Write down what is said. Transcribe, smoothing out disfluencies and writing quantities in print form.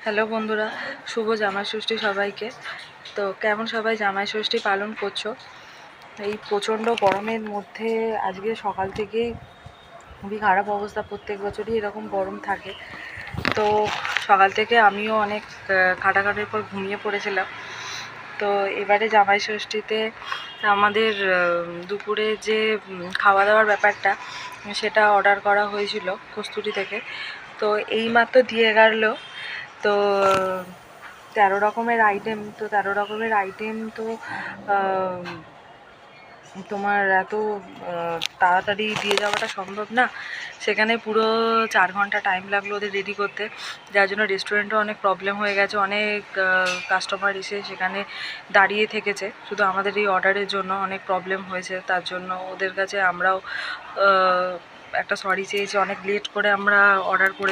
Hello বন্ধুরা, শুভ জামাই ষষ্ঠী সবাইকে। তো কেমন সবাই জামাই ষষ্ঠী পালন করছো? এই প্রচণ্ড গরমের মধ্যে আজকে সকাল থেকেই খুবই খারাপ অবস্থা। প্রত্যেক বছরই এরকম গরম থাকে। তো সকাল থেকে আমিও অনেক খাটাখাটির পর ঘুমিয়ে পড়েছিলাম। তো এবারে জামাই ষষ্ঠীতে আমাদের দুপুরে যে খাওয়া দাওয়ার ব্যাপারটা সেটা অর্ডার করা হয়েছিল কস্তুরি থেকে। তো এইমাত্র দিয়ে গেল। তো 13 রকমের আইটেম। তো 13 রকমের আইটেম তো তোমার এত তাড়াতাড়ি দিয়ে যাওয়াটা সম্ভব না। সেখানে পুরো 4 ঘন্টা টাইম লাগলো ওদের রেডি করতে, যার জন্য রেস্টুরেন্টও অনেক প্রবলেম হয়ে গেছে। অনেক কাস্টমার এসে সেখানে দাঁড়িয়ে থেকেছে শুধু আমাদের এই অর্ডারের জন্য। অনেক প্রবলেম হয়েছে, তার জন্য ওদের কাছে আমরাও একটা সরি চেয়েছি। অনেক লেট করে আমরা অর্ডার করে